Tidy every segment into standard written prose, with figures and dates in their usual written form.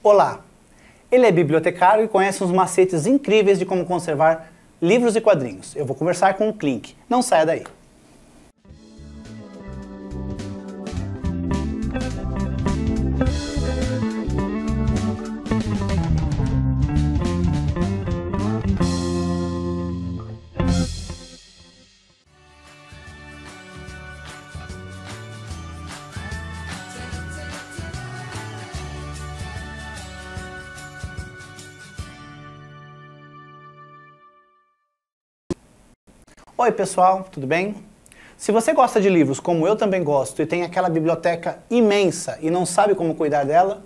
Olá! Ele é bibliotecário e conhece uns macetes incríveis de como conservar livros e quadrinhos. Eu vou conversar com o Klink. Não saia daí! Oi pessoal, tudo bem? Se você gosta de livros como eu também gosto e tem aquela biblioteca imensa e não sabe como cuidar dela,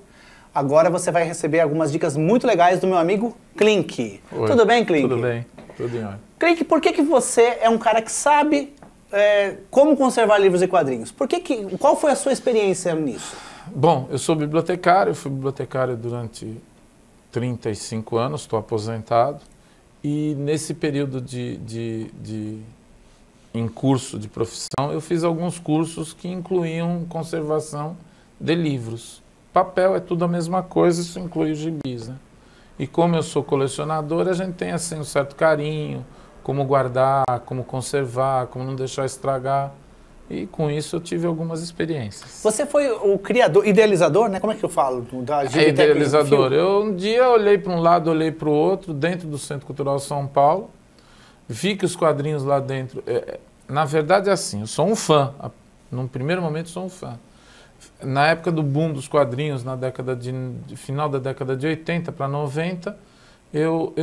agora você vai receber algumas dicas muito legais do meu amigo Klink. Oi. Tudo bem, Klink? Tudo bem, tudo em ordem. Klink, por que você é um cara que sabe como conservar livros e quadrinhos? Qual foi a sua experiência nisso? Bom, eu sou bibliotecário, fui bibliotecário durante 35 anos, estou aposentado. E nesse período em curso de profissão, eu fiz alguns cursos que incluíam conservação de livros. Papel é tudo a mesma coisa, isso inclui os gibis, né? E como eu sou colecionador, a gente tem assim um certo carinho, como guardar, como conservar, como não deixar estragar. E com isso eu tive algumas experiências. Você foi o criador, idealizador, né? Como é que eu falo? Da Idealizador. Eu um dia olhei para um lado, olhei para o outro, dentro do Centro Cultural São Paulo, vi que os quadrinhos lá dentro... na verdade é assim, eu sou um fã, num primeiro momento sou um fã. Na época do boom dos quadrinhos, na final da década de 80 para 90, eu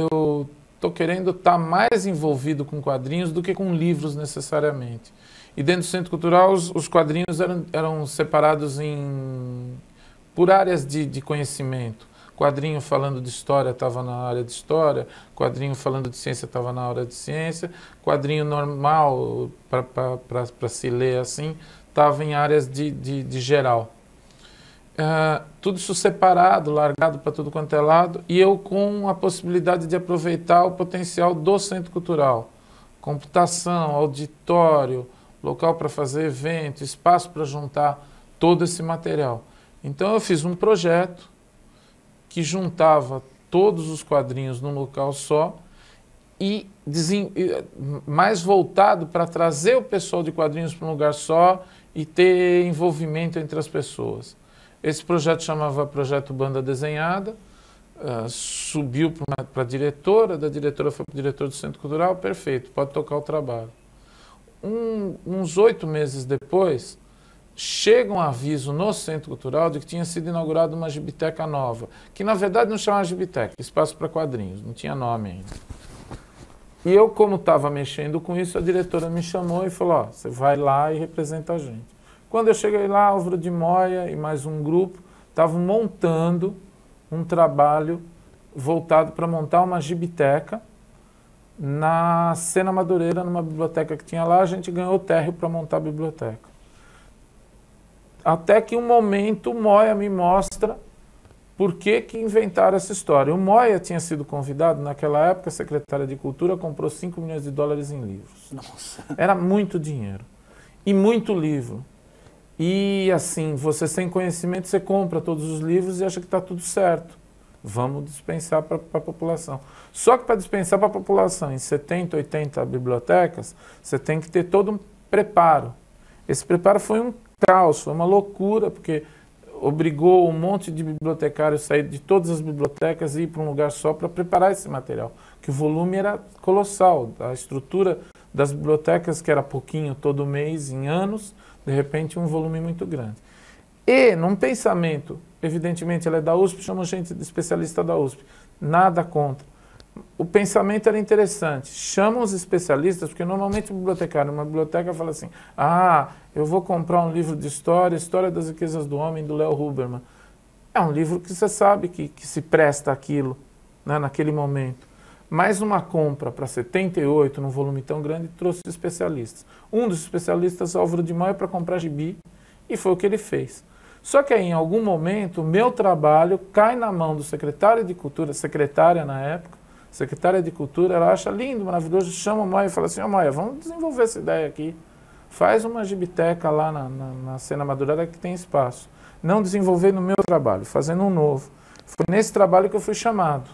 estou querendo estar mais envolvido com quadrinhos do que com livros necessariamente. E dentro do Centro Cultural, os quadrinhos eram separados por áreas de conhecimento. Quadrinho falando de história estava na área de história, quadrinho falando de ciência estava na área de ciência, quadrinho normal, para se ler assim, estava em áreas de geral. Tudo isso separado, largado para tudo quanto é lado, e eu com a possibilidade de aproveitar o potencial do Centro Cultural. Computação, auditório, local para fazer evento, espaço para juntar todo esse material. Então eu fiz um projeto que juntava todos os quadrinhos num local só e mais voltado para trazer o pessoal de quadrinhos para um lugar só e ter envolvimento entre as pessoas. Esse projeto chamava Projeto Banda Desenhada, subiu para a diretora, da diretora foi para o diretor do Centro Cultural, perfeito, pode tocar o trabalho. Uns 8 meses depois, chega um aviso no Centro Cultural de que tinha sido inaugurada uma gibiteca nova, que na verdade não chamava gibiteca, espaço para quadrinhos, não tinha nome ainda. E eu, como estava mexendo com isso, a diretora me chamou e falou, ó, você vai lá e representa a gente. Quando eu cheguei lá, Álvaro de Moya e mais um grupo estavam montando um trabalho voltado para montar uma gibiteca na Sena Madureira, numa biblioteca que tinha lá, a gente ganhou o térreo para montar a biblioteca. Até que um momento o Moya me mostra por que inventaram essa história. O Moya tinha sido convidado, naquela época a secretária de Cultura comprou 5 milhões de dólares em livros. Nossa. Era muito dinheiro e muito livro. E assim, você sem conhecimento, você compra todos os livros e acha que está tudo certo. Vamos dispensar para a população. Só que para dispensar para a população em 70, 80 bibliotecas, você tem que ter todo um preparo. Esse preparo foi um caos, foi uma loucura, porque obrigou um monte de bibliotecários a sair de todas as bibliotecas e ir para um lugar só para preparar esse material, que o volume era colossal. A estrutura das bibliotecas, que era pouquinho todo mês, em anos, de repente um volume muito grande. E, num pensamento, evidentemente ela é da USP, chama gente de especialista da USP, nada contra. O pensamento era interessante, chamam os especialistas, porque normalmente o bibliotecário, numa biblioteca, fala assim, eu vou comprar um livro de história, História das Riquezas do Homem, do Léo Huberman. É um livro que você sabe que se presta àquilo, né, naquele momento. Mas uma compra para 78, num volume tão grande, trouxe especialistas. Um dos especialistas, Álvaro de Moya, para comprar gibi, e foi o que ele fez. Só que aí, em algum momento, o meu trabalho cai na mão do secretário de Cultura, secretária na época, secretária de Cultura, ela acha lindo, maravilhoso, chama o Moya e fala assim, Moya, vamos desenvolver essa ideia aqui. Faz uma gibiteca lá na Sena Madureira que tem espaço. Não desenvolver no meu trabalho, fazendo um novo. Foi nesse trabalho que eu fui chamado.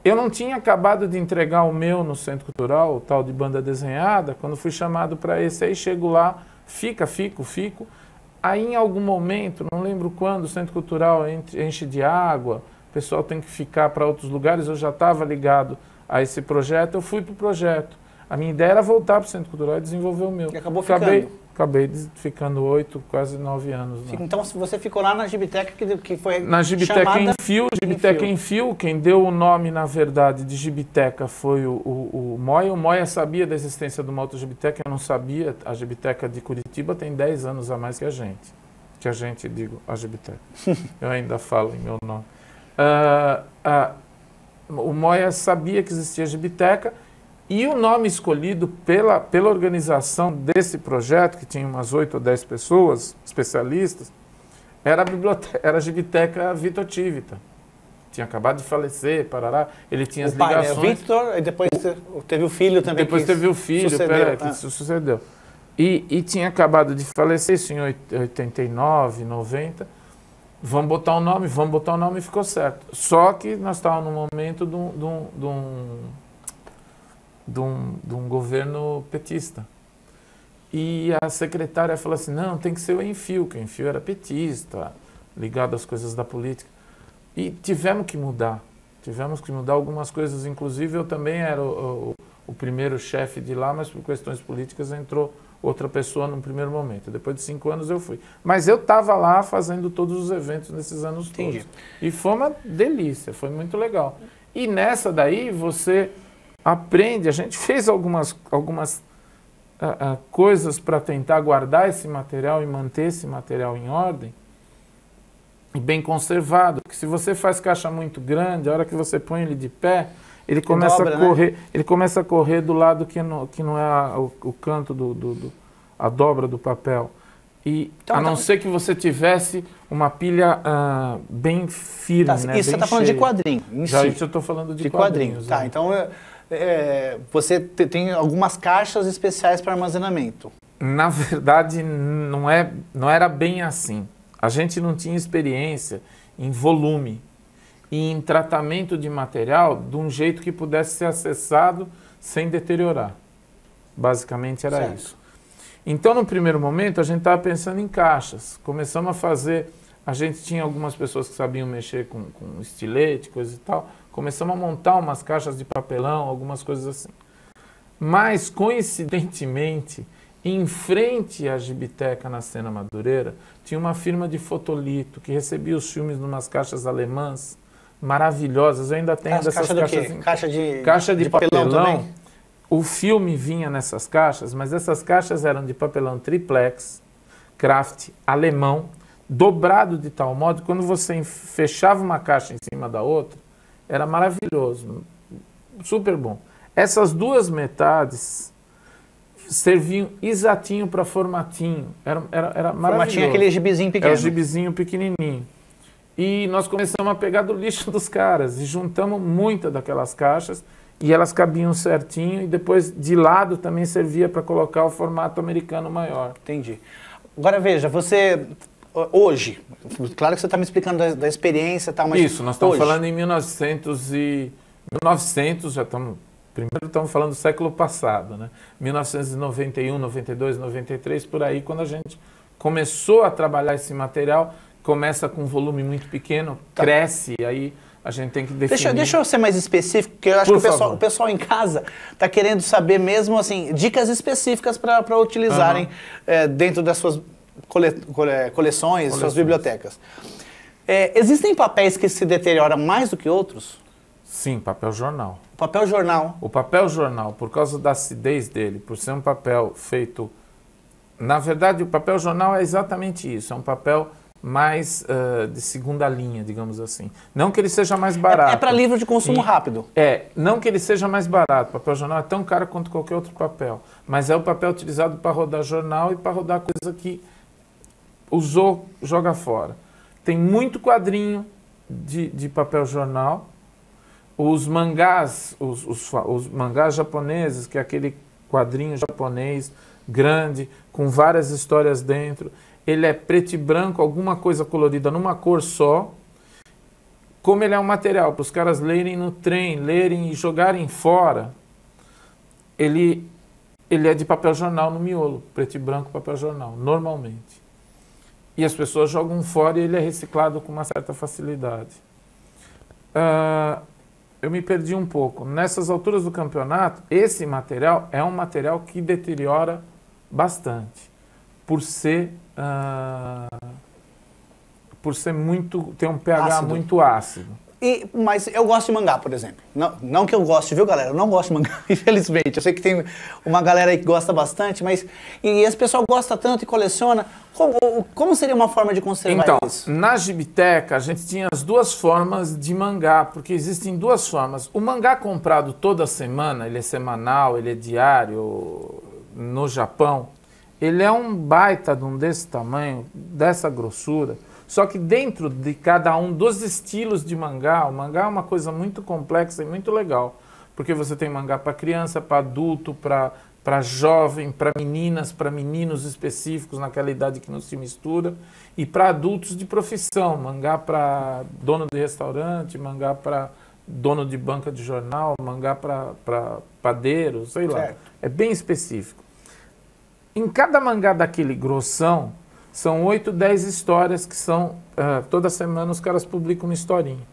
Eu não tinha acabado de entregar o meu no Centro Cultural, o tal de banda desenhada, quando fui chamado para esse. Aí chego lá, fico. Aí em algum momento, não lembro quando, o Centro Cultural enche de água, o pessoal tem que ficar para outros lugares, eu já estava ligado a esse projeto, eu fui para o projeto. A minha ideia era voltar para o Centro Cultural e desenvolver o meu. E acabou ficando. Acabei ficando 8, quase 9 anos. Lá. Então você ficou lá na Gibiteca que foi na Gibiteca chamada... Gibiteca em Fio, quem deu o nome, na verdade, de Gibiteca foi o Moia. O Moia sabia da existência de uma outra Gibiteca, eu não sabia. A Gibiteca de Curitiba tem 10 anos a mais que a gente. Digo, a Gibiteca. Eu ainda falo em meu nome. O Moia sabia que existia a Gibiteca. E o nome escolhido pela organização desse projeto, que tinha umas 8 ou 10 pessoas, especialistas, era a Gibiteca Vitor Tivita. Tinha acabado de falecer, parará. Ele tinha as ligações. O Vitor, e depois teve o filho também. Depois teve o filho, que sucedeu. E tinha acabado de falecer, isso em 89, 90. Vamos botar o nome, e ficou certo. Só que nós estávamos no momento de um governo petista. E a secretária falou assim, não, tem que ser o Enfio, que o Enfio era petista, ligado às coisas da política. E tivemos que mudar algumas coisas, inclusive eu também era o primeiro chefe de lá, mas por questões políticas entrou outra pessoa num primeiro momento. Depois de 5 anos eu fui. Mas eu estava lá fazendo todos os eventos nesses anos todos. E foi uma delícia, foi muito legal. E nessa daí você... aprende, a gente fez algumas coisas para tentar guardar esse material e manter esse material em ordem e bem conservado, porque se você faz caixa muito grande, a hora que você põe ele de pé, ele começa a correr, né? Ele começa a correr do lado que não é o canto a dobra do papel. E então, a não ser que você tivesse uma pilha bem firme, né? Isso você está falando de quadrinho. Já isso eu estou falando de quadrinhos. Tá, então você tem algumas caixas especiais para armazenamento. Na verdade, não era bem assim. A gente não tinha experiência em volume e em tratamento de material de um jeito que pudesse ser acessado sem deteriorar. Basicamente era isso. Então, no primeiro momento, a gente estava pensando em caixas. Começamos a fazer... A gente tinha algumas pessoas que sabiam mexer com estilete, coisa e tal. Começamos a montar umas caixas de papelão, algumas coisas assim. Mas, coincidentemente, em frente à Gibiteca, na Sena Madureira, tinha uma firma de fotolito que recebia os filmes em umas caixas alemãs maravilhosas. Eu ainda tenho dessas caixas. Caixa de papelão também? O filme vinha nessas caixas, mas essas caixas eram de papelão triplex, craft, alemão, dobrado de tal modo que quando você fechava uma caixa em cima da outra, era maravilhoso, super bom. Essas duas metades serviam exatinho para formatinho, era maravilhoso. Formatinho é aquele gibizinho pequeno. É o gibizinho pequenininho. E nós começamos a pegar do lixo dos caras e juntamos muitas daquelas caixas e elas cabiam certinho e depois de lado também servia para colocar o formato americano maior. Entendi. Agora veja, você hoje, claro que você está me explicando da experiência e tal, mas isso, nós estamos falando em 1900, já estamos... Primeiro estamos falando do século passado, né? 1991, 92, 93, por aí, quando a gente começou a trabalhar esse material, começa com um volume muito pequeno, cresce, aí a gente tem que definir... Deixa eu ser mais específico, porque eu acho que o pessoal em casa está querendo saber mesmo, assim, dicas específicas para utilizarem dentro das suas coleções, suas bibliotecas. Existem papéis que se deterioram mais do que outros? Sim, papel jornal. Papel jornal. O papel jornal, por causa da acidez dele, por ser um papel feito... Na verdade, o papel jornal é exatamente isso, é um papel mais de segunda linha, digamos assim. Não que ele seja mais barato. É para livro de consumo rápido. Não que ele seja mais barato. O papel jornal é tão caro quanto qualquer outro papel. Mas é o papel utilizado para rodar jornal e para rodar coisa que usou, joga fora. Tem muito quadrinho de papel jornal. Os mangás, os mangás japoneses, que é aquele quadrinho japonês grande, com várias histórias dentro. Ele é preto e branco, alguma coisa colorida numa cor só. como ele é um material para os caras lerem no trem, lerem e jogarem fora, ele é de papel jornal no miolo, preto e branco papel jornal, normalmente. E as pessoas jogam fora e ele é reciclado com uma certa facilidade. Eu me perdi um pouco. Nessas alturas do campeonato, esse material é um material que deteriora bastante, por ser muito, ter um pH Ácido. muito ácido. Mas eu gosto de mangá, por exemplo. Não que eu goste, viu, galera? Eu não gosto de mangá, infelizmente. Eu sei que tem uma galera aí que gosta bastante, mas... E esse pessoal gosta tanto e coleciona. Como seria uma forma de conservar isso? Na Gibiteca, a gente tinha as duas formas de mangá, porque existem duas formas. O mangá comprado toda semana, ele é semanal, ele é diário, no Japão, ele é um baita de um desse tamanho, dessa grossura. Só que dentro de cada um dos estilos de mangá, o mangá é uma coisa muito complexa e muito legal. Porque você tem mangá para criança, para adulto, para jovem, para meninas, para meninos específicos naquela idade que não se mistura. E para adultos de profissão, mangá para dono de restaurante, mangá para dono de banca de jornal, mangá para padeiro, sei lá. Certo. É bem específico. Em cada mangá daquele grossão, são 8, 10 histórias que são... toda semana os caras publicam uma historinha.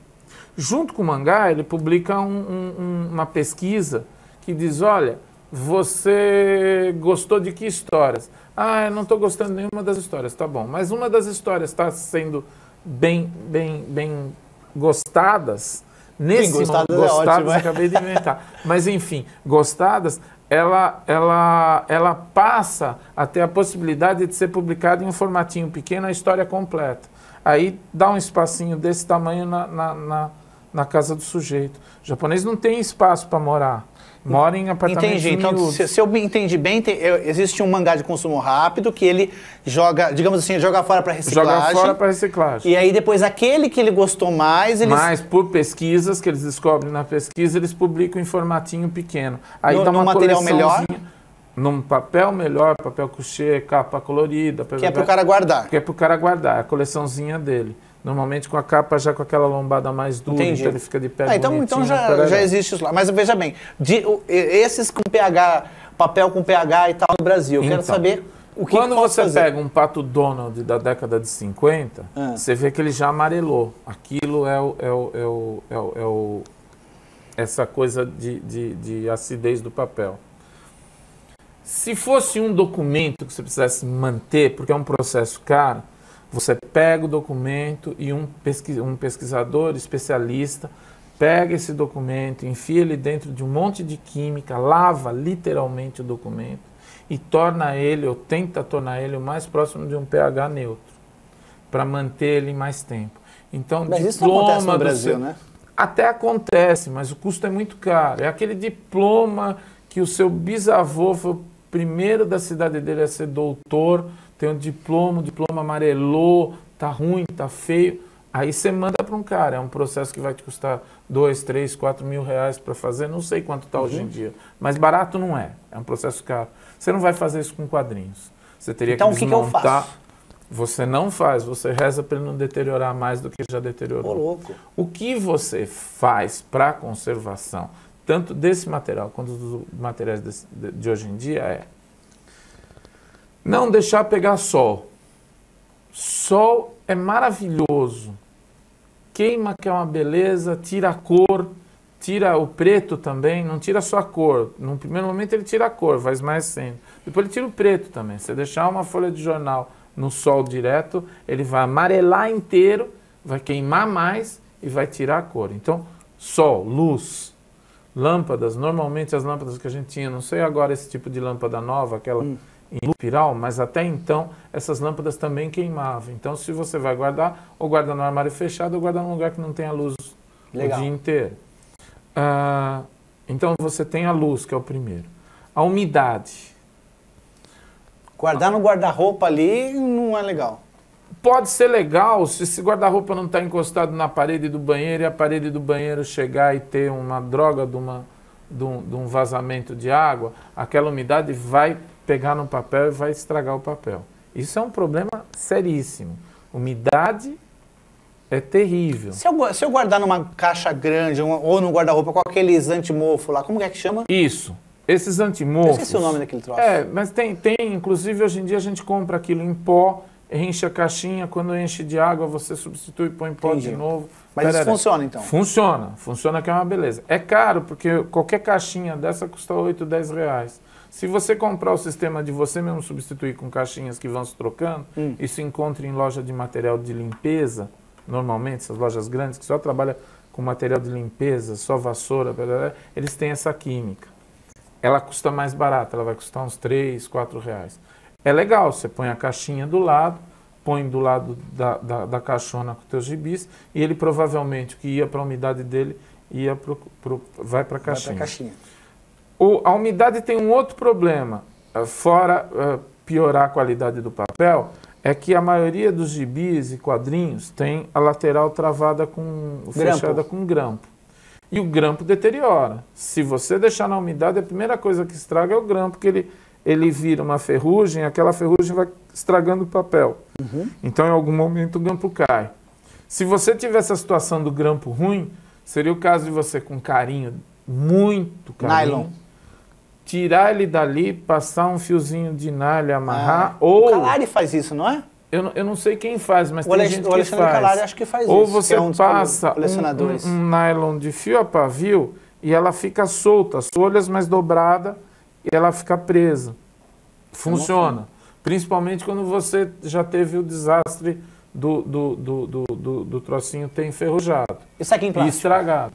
Junto com o mangá, ele publica uma pesquisa que diz, olha, você gostou de que histórias? Eu não estou gostando de nenhuma das histórias. Tá bom, mas uma das histórias está sendo bem gostadas. Nesse gostadas gostadas é ótimo, acabei de inventar. Mas enfim, gostadas... Ela passa a ter a possibilidade de ser publicada em um formatinho pequeno, a história completa. Aí dá um espacinho desse tamanho na casa do sujeito. O japonês não tem espaço para morar. Mora em apartamentos Entendi. Então, se eu me entendi bem, existe um mangá de consumo rápido que ele joga, digamos assim, joga fora para reciclagem. Joga fora para reciclagem. E aí depois aquele que ele gostou mais... Mas por pesquisas que eles descobrem na pesquisa, eles publicam em formatinho pequeno. Aí dá uma material melhor? Num papel melhor, papel couché, capa colorida. Que é para o cara guardar. Que é para o cara guardar, é a coleçãozinha dele. Normalmente com a capa já com aquela lombada mais dura, Entendi. Então ele fica de pé então já existe isso lá. Mas veja bem, esses com pH, papel com pH e tal no Brasil, eu quero saber o que quando você fazer. pega um Pato Donald da década de 50, você vê que ele já amarelou. Aquilo essa coisa de acidez do papel. Se fosse um documento que você precisasse manter, porque é um processo caro, você pega o documento e um pesquisador especialista pega esse documento, enfia ele dentro de um monte de química, lava literalmente o documento e torna ele, ou tenta tornar ele o mais próximo de um pH neutro, para manter ele mais tempo. Então, mas isso não acontece no Brasil, né? Até acontece, mas o custo é muito caro. É aquele diploma que o seu bisavô foi o primeiro da cidade dele a ser doutor, tem um diploma, o diploma amarelou, tá ruim, tá feio. Aí você manda para um cara, é um processo que vai te custar 2, 3, 4 mil reais para fazer, não sei quanto está hoje em dia, mas barato não é um processo caro. Você não vai fazer isso com quadrinhos. Você teria então, que desmontar. O que eu faço? Você não faz, você reza para ele não deteriorar mais do que já deteriorou. Ô, louco. O que você faz para a conservação, tanto desse material quanto dos materiais de hoje em dia, é não deixar pegar sol. Sol é maravilhoso. Queima, que é uma beleza, tira a cor, tira o preto também, não tira só a cor. No primeiro momento ele tira a cor, vai esmaecendo. Depois ele tira o preto também. Se deixar uma folha de jornal no sol direto, ele vai amarelar inteiro, vai queimar mais e vai tirar a cor. Então, sol, luz, lâmpadas, normalmente as lâmpadas que a gente tinha, não sei agora esse tipo de lâmpada nova, aquela em luz spiral, mas até então essas lâmpadas também queimavam. Então, se você vai guardar, ou guarda no armário fechado, ou guarda num lugar que não tenha luz o dia inteiro. Então, você tem a luz, que é o primeiro. A umidade. Guardar no guarda-roupa ali não é legal. Pode ser legal se esse guarda-roupa não está encostado na parede do banheiro e a parede do banheiro chegar e ter uma droga de um vazamento de água, aquela umidade vai pegar no papel e vai estragar o papel. Isso é um problema seríssimo. Umidade é terrível. Se eu guardar numa caixa grande ou num guarda-roupa com aqueles antimofo lá, como é que chama? Isso. Esses antimofos... Eu esqueci o nome daquele troço. Mas tem, inclusive hoje em dia a gente compra aquilo em pó, enche a caixinha, quando enche de água você substitui e põe em pó de novo. Mas isso funciona então? Funciona que é uma beleza. É caro, porque qualquer caixinha dessa custa 8, 10 reais. Se você comprar o sistema de você mesmo substituir com caixinhas que vão se trocando, isso encontra em loja de material de limpeza, normalmente, essas lojas grandes que só trabalham com material de limpeza, só vassoura, eles têm essa química. Ela custa mais barata, ela vai custar uns 3, 4 reais. É legal, você põe a caixinha do lado, põe do lado da caixona com os teus gibis, e ele provavelmente, o que ia para a umidade dele, vai para a caixinha. A umidade tem um outro problema, fora piorar a qualidade do papel, é que a maioria dos gibis e quadrinhos tem a lateral travada fechada com grampo. E o grampo deteriora. Se você deixar na umidade, a primeira coisa que estraga é o grampo, porque ele vira uma ferrugem, aquela ferrugem vai estragando o papel. Então, em algum momento, o grampo cai. Se você tiver essa situação do grampo ruim, seria o caso de você, com carinho, muito carinho, nylon, tirar ele dali, passar um fiozinho de nylon, amarrar, ou... O Calari faz isso, não é? Eu não sei quem faz, mas tem gente que faz. O Alexandre Calari acho que faz ou isso. Ou você passa um nylon de fio a pavio e ela fica solta, as folhas mais dobrada e ela fica presa. Funciona. Principalmente quando você já teve o desastre do trocinho ter enferrujado. E saquinho plástico? E estragado.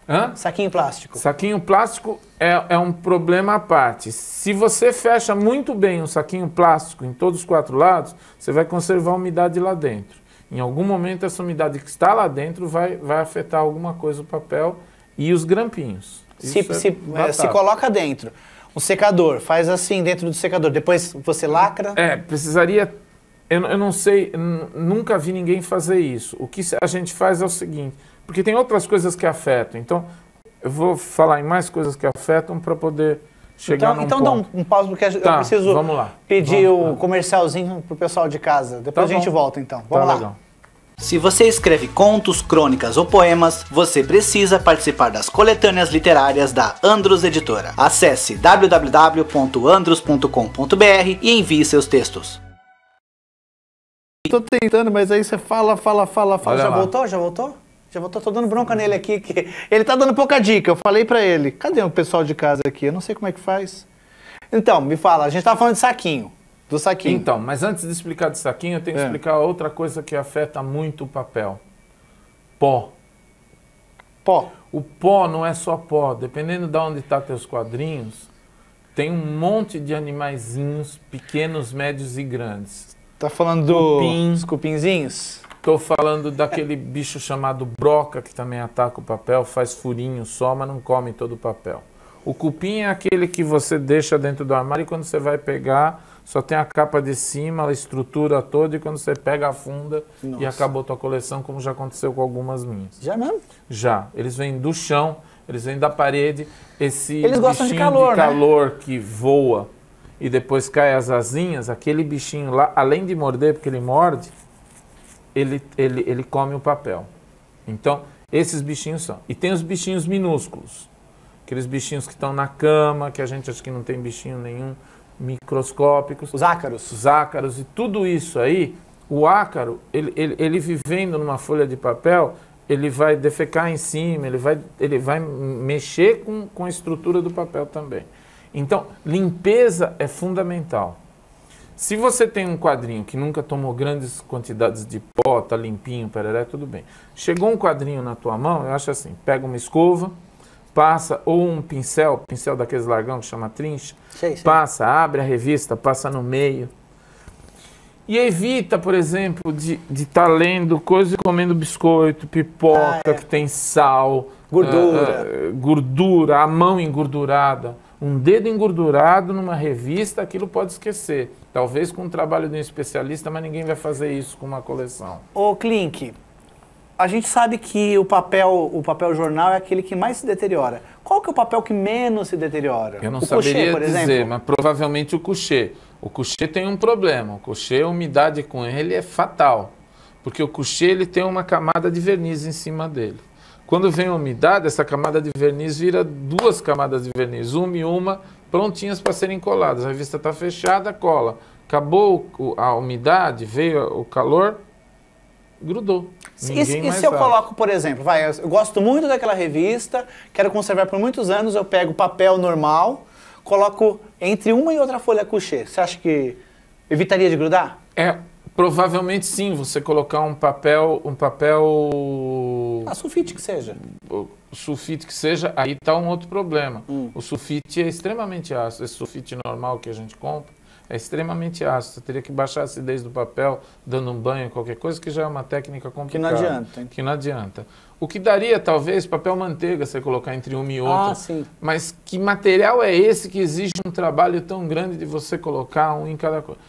Hã? Saquinho plástico. Saquinho plástico é um problema à parte. Se você fecha muito bem um saquinho plástico em todos os 4 lados, você vai conservar a umidade lá dentro. Em algum momento, essa umidade que está lá dentro vai afetar alguma coisa o papel e os grampinhos. Se coloca dentro. Um secador, faz assim dentro do secador, depois você lacra. Precisaria... Eu não sei, nunca vi ninguém fazer isso. O que a gente faz é o seguinte... Porque tem outras coisas que afetam. Então, eu vou falar em mais coisas que afetam para poder chegar num ponto. Então dá um pause, porque eu preciso pedir o comercialzinho para o pessoal de casa. Depois a gente volta, então. Vamos lá. Legal. Se você escreve contos, crônicas ou poemas, você precisa participar das coletâneas literárias da Andros Editora. Acesse www.andros.com.br e envie seus textos. Tô tentando, mas aí você fala. Já voltou? Tô dando bronca nele aqui, que ele tá dando pouca dica. Eu falei pra ele, cadê o pessoal de casa aqui? Eu não sei como é que faz. Então, me fala, a gente tava falando de saquinho, do saquinho. Então, mas antes de explicar do saquinho, eu tenho que explicar outra coisa que afeta muito o papel. Pó. O pó não é só pó, dependendo de onde tá teus quadrinhos, tem um monte de animaizinhos, pequenos, médios e grandes. Tá falando dos cupinzinhos? Estou falando daquele bicho chamado broca, que também ataca o papel, faz furinho só, mas não come todo o papel. O cupim é aquele que você deixa dentro do armário e quando você vai pegar, só tem a capa de cima, a estrutura toda, e quando você pega, afunda e acabou a tua coleção, como já aconteceu com algumas minhas. Já mesmo? Já. Eles vêm do chão, eles vêm da parede, eles gostam de calor, que voa e depois cai as asinhas, aquele bichinho lá, além de morder, porque ele morde, ele come o papel. Então, esses bichinhos são. E tem os bichinhos minúsculos. Aqueles bichinhos que estão na cama, que a gente acha que não tem bichinho nenhum, microscópicos. Os ácaros. Os ácaros e tudo isso aí. O ácaro, ele vivendo numa folha de papel, ele vai defecar em cima, ele vai mexer com a estrutura do papel também. Então, limpeza é fundamental. Se você tem um quadrinho que nunca tomou grandes quantidades de pó, tá limpinho, pereré, tudo bem. Chegou um quadrinho na tua mão, eu acho assim, pega uma escova, passa, ou um pincel daqueles largão que chama trincha, passa, abre a revista, passa no meio. E evita, por exemplo, de estar lendo coisa e comendo biscoito, pipoca, que tem sal, gordura, a mão engordurada. Um dedo engordurado numa revista, aquilo pode esquecer. Talvez com o trabalho de um especialista, mas ninguém vai fazer isso com uma coleção. Ô, Klink, a gente sabe que o papel jornal é aquele que mais se deteriora. Qual que é o papel que menos se deteriora? Eu não saberia dizer, mas provavelmente o couché. O couché tem um problema. O couché, a umidade com ele é fatal. Porque o coucher ele tem uma camada de verniz em cima dele. Quando vem a umidade, essa camada de verniz vira 2 camadas de verniz, uma e uma, prontinhas para serem coladas. A revista está fechada, cola. Acabou a umidade, veio o calor, grudou. E se eu coloco, por exemplo, eu gosto muito daquela revista, quero conservar por muitos anos, eu pego papel normal, coloco entre uma e outra folha coucher. Você acha que evitaria de grudar? Provavelmente sim, você colocar um papel... sulfite que seja. Sulfite que seja, aí está um outro problema. O sulfite é extremamente ácido, esse sulfite normal que a gente compra é extremamente ácido. Você teria que baixar a acidez do papel, dando um banho, qualquer coisa, que já é uma técnica complicada. Que não adianta. Hein? Que não adianta. O que daria, talvez, papel manteiga, você colocar entre uma e outra. Sim. Mas que material é esse que exige um trabalho tão grande de você colocar um em cada coisa?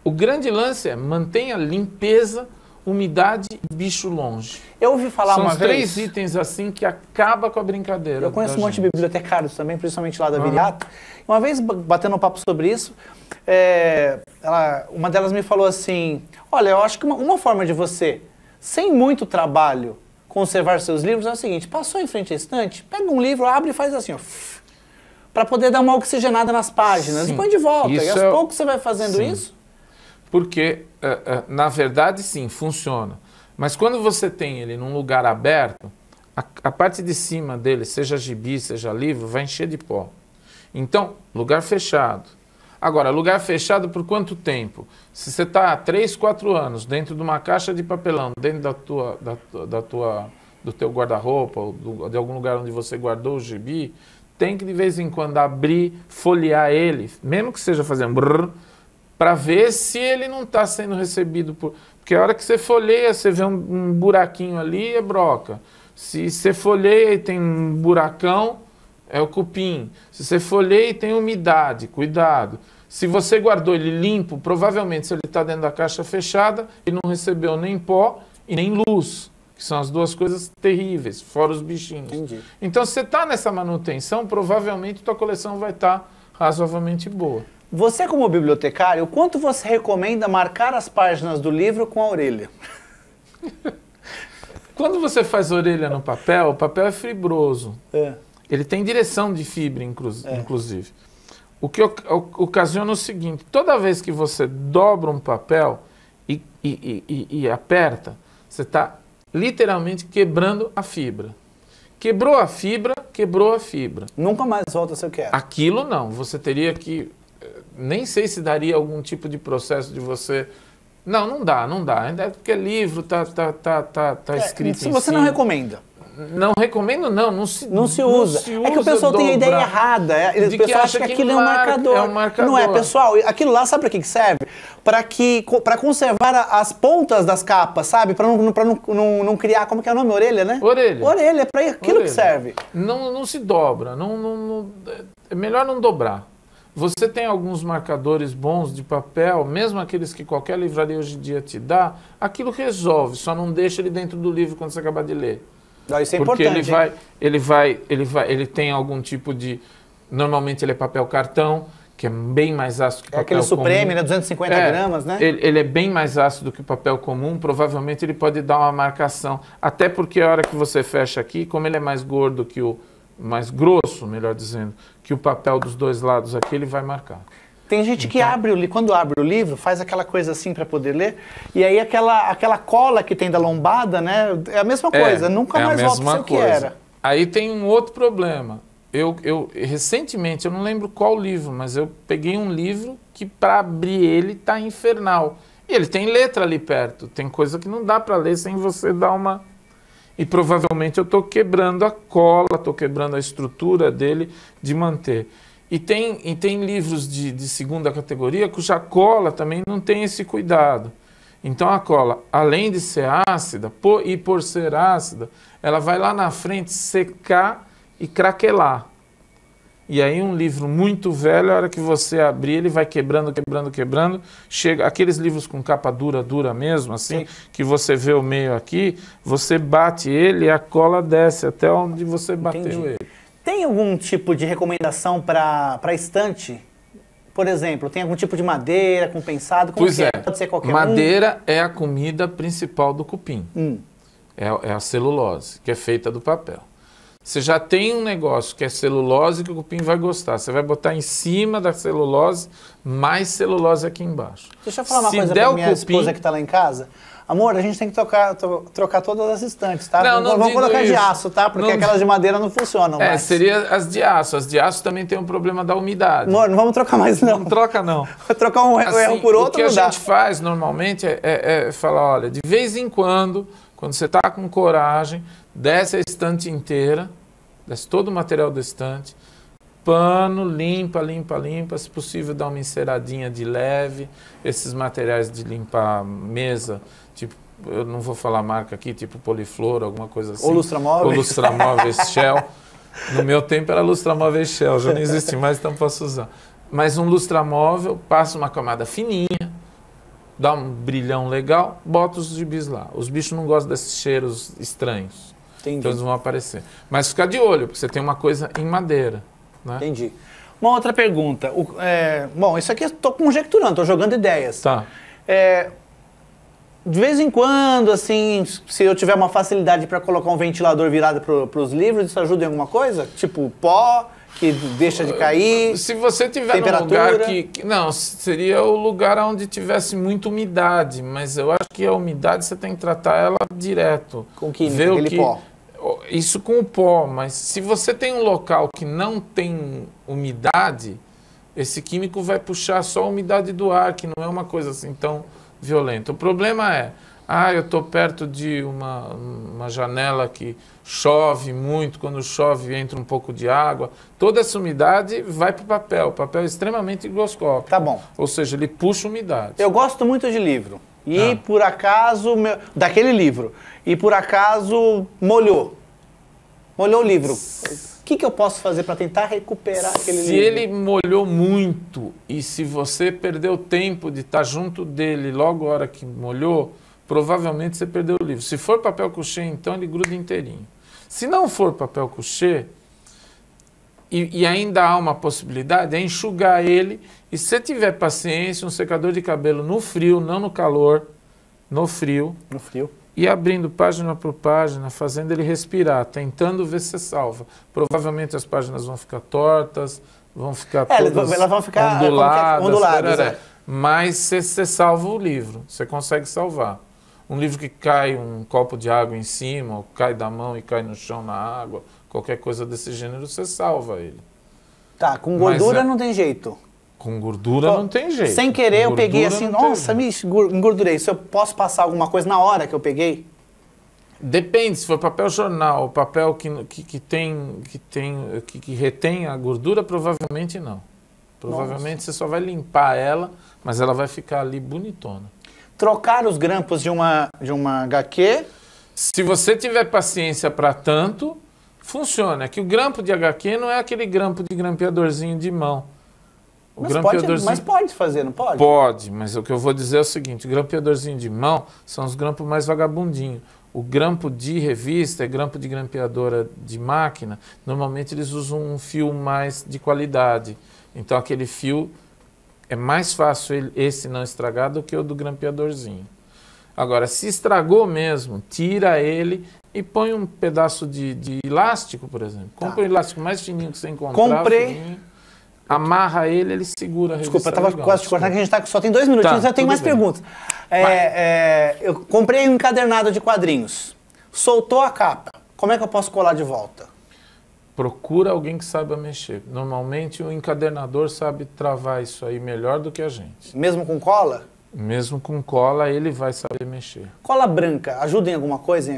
O grande lance é mantenha limpeza, umidade e bicho longe. Eu ouvi falar São uma os vez... 3 itens assim que acaba com a brincadeira. Eu conheço um monte de bibliotecários também, principalmente lá da Viriato. Uma vez, batendo um papo sobre isso, uma delas me falou assim, olha, eu acho que uma forma de você, sem muito trabalho, conservar seus livros é o seguinte, passou em frente à estante, pega um livro, abre e faz assim, ó, para poder dar uma oxigenada nas páginas, e põe de volta. E aos poucos você vai fazendo isso. Porque, na verdade, sim, funciona. Mas quando você tem ele num lugar aberto, a parte de cima dele, seja gibi, seja livro, vai encher de pó. Então, lugar fechado. Agora, lugar fechado por quanto tempo? Se você está há 3, 4 anos dentro de uma caixa de papelão, dentro do teu guarda-roupa, ou de algum lugar onde você guardou o gibi, tem que de vez em quando abrir, folhear ele, mesmo que seja fazendo brrr, para ver se ele não está sendo recebido por... Porque a hora que você folheia, você vê um buraquinho ali, é broca. Se você folheia e tem um buracão, é o cupim. Se você folheia e tem umidade, cuidado. Se você guardou ele limpo, provavelmente se ele está dentro da caixa fechada, ele não recebeu nem pó e nem luz, que são as 2 coisas terríveis, fora os bichinhos. Entendi. Então, se você está nessa manutenção, provavelmente a tua coleção vai estar razoavelmente boa. Você, como bibliotecário, o quanto você recomenda marcar as páginas do livro com a orelha? Quando você faz orelha no papel, o papel é fibroso. Ele tem direção de fibra, inclusive. O que ocasiona o seguinte, toda vez que você dobra um papel e aperta, você está literalmente quebrando a fibra. Quebrou a fibra, quebrou a fibra. Nunca mais volta se eu quero. Aquilo não, você teria que... Nem sei se daria algum tipo de processo de você... Não dá. Ainda é porque livro tá escrito se você não recomenda. Não recomendo, não se usa. É que o pessoal tem a ideia errada. O pessoal acha que aquilo é um marcador. É um marcador. Não é, pessoal. Aquilo lá, sabe para que serve? Para conservar as pontas das capas, sabe? Para não criar, como que é o nome? Orelha, né? Orelha, é para aquilo que serve. Não se dobra. É melhor não dobrar. Você tem alguns marcadores bons de papel, mesmo aqueles que qualquer livraria hoje em dia te dá, aquilo resolve, só não deixa ele dentro do livro quando você acabar de ler. Isso é porque importante. Ele tem algum tipo de... Normalmente ele é papel cartão, que é bem mais ácido que papel comum. Aquele Supreme, né? 250 gramas, né? Ele é bem mais ácido do que o papel comum, provavelmente ele pode dar uma marcação. Até porque a hora que você fecha aqui, como ele é mais gordo que mais grosso, melhor dizendo, que o papel dos 2 lados aqui, ele vai marcar. Tem gente que quando abre o livro, faz aquela coisa assim para poder ler, e aí aquela cola que tem da lombada, né? É a mesma coisa, nunca mais volta a ser o que era. Aí tem um outro problema. Eu recentemente, eu não lembro qual livro, mas eu peguei um livro que para abrir ele tá infernal. E ele tem letra ali perto, tem coisa que não dá para ler sem você dar uma... E provavelmente eu estou quebrando a cola, estou quebrando a estrutura dele de manter. E tem livros de segunda categoria cuja cola também não tem esse cuidado. Então a cola, além de ser ácida, por ser ácida, ela vai lá na frente secar e craquelar. E aí um livro muito velho, a hora que você abrir, ele vai quebrando. Chega aqueles livros com capa dura mesmo, assim, que você vê o meio aqui, você bate ele e a cola desce até onde você bateu ele. Tem algum tipo de recomendação para estante? Por exemplo, tem algum tipo de madeira compensado? Como Pois que é, Pode ser qualquer madeira é a comida principal do cupim. um? É a celulose, que é feita do papel. Você já tem um negócio que é celulose que o cupim vai gostar. Você vai botar em cima da celulose, mais celulose aqui embaixo. Deixa eu falar uma Se coisa der pra o minha esposa que está lá em casa. Amor, a gente tem que trocar todas as estantes, tá? Não Vamos digo colocar de isso. aço, tá? Porque Não- aquelas de madeira não funcionam mais. Seria as de aço. As de aço também tem um problema da umidade. Amor, não vamos trocar mais não. Não troca, não. Trocar um erro Assim, por outro o que a não dá. gente faz normalmente é falar, olha, de vez em quando você está com coragem, desce a estante inteira, desce todo o material da estante, pano, limpa, se possível dá uma enceradinha de leve, esses materiais de limpar mesa, tipo, eu não vou falar marca aqui, tipo Poliflor, alguma coisa assim. Ou Lustramóveis. Ou Lustramóveis Shell. No meu tempo era Lustramóveis Shell, já não existe mais, então posso usar. Mas um lustramóvel, passa uma camada fininha, dá um brilhão legal, bota os gibis lá. Os bichos não gostam desses cheiros estranhos. Entendi. Então eles vão aparecer. Mas fica de olho, porque você tem uma coisa em madeira. Né? Entendi. Uma outra pergunta. Bom, isso aqui eu estou conjecturando, estou jogando ideias. Tá. De vez em quando, assim, se eu tiver uma facilidade para colocar um ventilador virado para os livros, isso ajuda em alguma coisa? Tipo pó, que deixa de cair? Se você tiver num lugar Não, seria o lugar onde tivesse muita umidade, mas eu acho que a umidade você tem que tratar ela direto. Com química, aquele pó. Isso com o pó, mas se você tem um local que não tem umidade, esse químico vai puxar só a umidade do ar, que não é uma coisa assim tão violenta. O problema é, eu estou perto de uma janela que chove muito, quando chove entra um pouco de água, toda essa umidade vai para o papel é extremamente higroscópico. Tá bom. Ou seja, ele puxa umidade. Eu gosto muito de livro. E por acaso, daquele livro, e por acaso molhou o livro. O que eu posso fazer para tentar recuperar aquele livro? Se ele molhou muito e se você perdeu tempo de estar junto dele logo a hora que molhou, provavelmente você perdeu o livro. Se for papel couché, então ele gruda inteirinho. Se não for papel couché, e ainda há uma possibilidade, é enxugar ele e se tiver paciência, um secador de cabelo no frio, não no calor, no frio. No frio. E abrindo página por página, fazendo ele respirar, tentando ver se você salva. Provavelmente as páginas vão ficar tortas, vão ficar todas elas vão ficar onduladas, mas você salva o livro, você consegue salvar. Um livro que cai um copo de água em cima, ou cai da mão e cai no chão na água, qualquer coisa desse gênero, você salva ele. Tá, com gordura não tem jeito. Com gordura não tem jeito. Sem querer eu peguei assim, nossa, me engordurei. Se eu posso passar alguma coisa na hora que eu peguei? Depende, se for papel jornal, papel que retém a gordura, provavelmente não. Provavelmente você só vai limpar ela, mas ela vai ficar ali bonitona. Trocar os grampos de uma HQ? Se você tiver paciência para tanto, funciona. É que o grampo de HQ não é aquele grampo de grampeadorzinho de mão. Mas pode fazer, não pode? Pode, mas o que eu vou dizer é o seguinte, o grampeadorzinho de mão são os grampos mais vagabundinhos. O grampo de revista, grampo de grampeadora de máquina, normalmente eles usam um fio mais de qualidade. Então aquele fio é mais fácil esse não estragar do que o do grampeadorzinho. Agora, se estragou mesmo, tira ele e põe um pedaço de elástico, por exemplo. Compra o elástico mais fininho que você encontrar. Fininho, amarra ele segura a revista. Desculpa, eu estava quase te cortando, que a gente só tem 2 minutinhos, eu tenho mais perguntas. Eu comprei um encadernado de quadrinhos, soltou a capa, como é que eu posso colar de volta? Procura alguém que saiba mexer. Normalmente o encadernador sabe travar isso aí melhor do que a gente. Mesmo com cola? Mesmo com cola, ele vai saber mexer. Cola branca ajuda em alguma coisa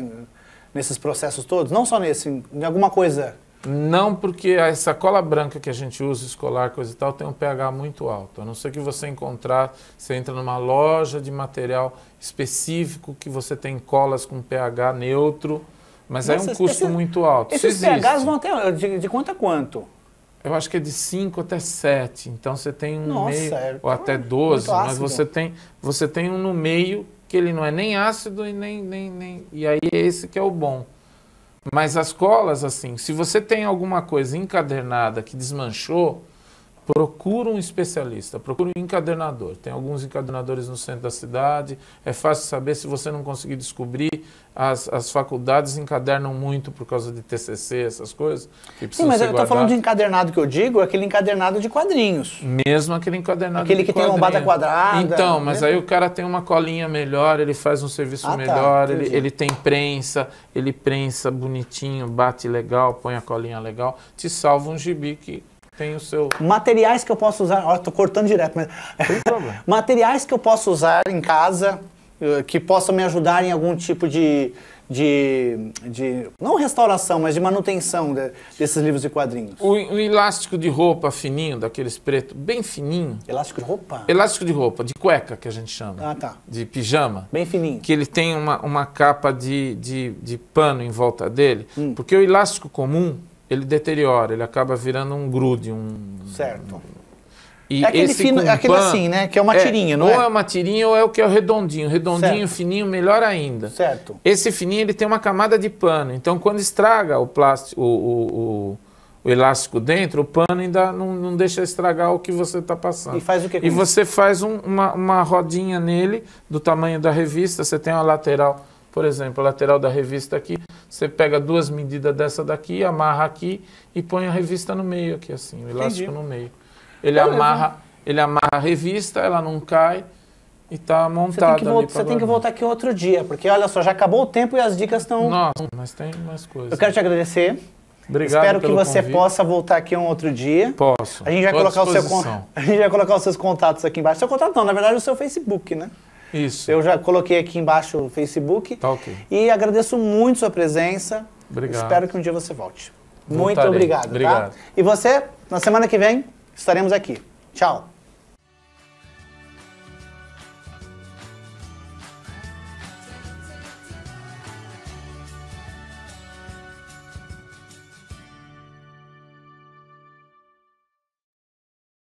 nesses processos todos? Não só nesse, em alguma coisa... Não, porque essa cola branca que a gente usa, escolar, coisa e tal, tem um pH muito alto. A não ser que você você entra numa loja de material específico que você tem colas com pH neutro, mas é um custo muito alto. Esses pHs vão até de quanto a quanto? Eu acho que é de 5 até 7, então você tem um meio, ou até 12, mas você tem um no meio que ele não é nem ácido e e aí é esse que é o bom. Mas as colas, assim, se você tem alguma coisa encadernada que desmanchou, procura um especialista, procura um encadernador. Tem alguns encadernadores no centro da cidade, é fácil saber. Se você não conseguir descobrir, as faculdades encadernam muito por causa de TCC, essas coisas. Sim, mas eu estou falando de encadernado que eu digo, aquele encadernado de quadrinhos. Mesmo aquele encadernado aquele de que tem lombada quadrada. Então, mas aí o cara tem uma colinha melhor, ele faz um serviço melhor, ele tem prensa, ele prensa bonitinho, bate legal, põe a colinha legal, te salva um gibi que tem o seu... Materiais que eu posso usar... Ó, tô cortando direto, mas... Tem problema. Materiais que eu posso usar em casa, que possam me ajudar em algum tipo de não restauração, mas de manutenção desses livros e quadrinhos. O elástico de roupa fininho, daqueles preto, bem fininho. Elástico de roupa? Elástico de roupa, de cueca, que a gente chama. Ah, tá. De pijama. Bem fininho. Que ele tem uma capa de pano em volta dele. Porque o elástico comum, ele deteriora, ele acaba virando um grude. Certo. E é aquele, fino, é aquele assim, né? Que é uma tirinha, não é? Ou é uma tirinha ou é o que é o redondinho. Redondinho, certo. Fininho, melhor ainda. Certo. Esse fininho, ele tem uma camada de pano. Então, quando estraga o plástico, o elástico dentro, o pano ainda não deixa estragar o que você está passando. E faz o que com E isso? você faz uma rodinha nele, do tamanho da revista. Você tem uma lateral, por exemplo, a lateral da revista aqui. Você pega 2 medidas dessa daqui, amarra aqui e põe a revista no meio aqui, assim, o elástico no meio. Ele amarra a revista, ela não cai e está montada ali. Você tem que voltar aqui outro dia, porque olha só, já acabou o tempo e as dicas estão... Nossa, mas tem mais coisas. Eu quero te agradecer. Obrigado. Espero que pelo você convite. possa voltar aqui um outro dia. Posso. A gente vai colocar a gente vai colocar os seus contatos aqui embaixo. Seu contato não, na verdade, o seu Facebook, né? Isso. Eu já coloquei aqui embaixo o Facebook. Tá ok. E agradeço muito sua presença. Obrigado. Espero que um dia você volte. Voltarei. Muito obrigado. Obrigado. Tá? E você, na semana que vem, estaremos aqui. Tchau.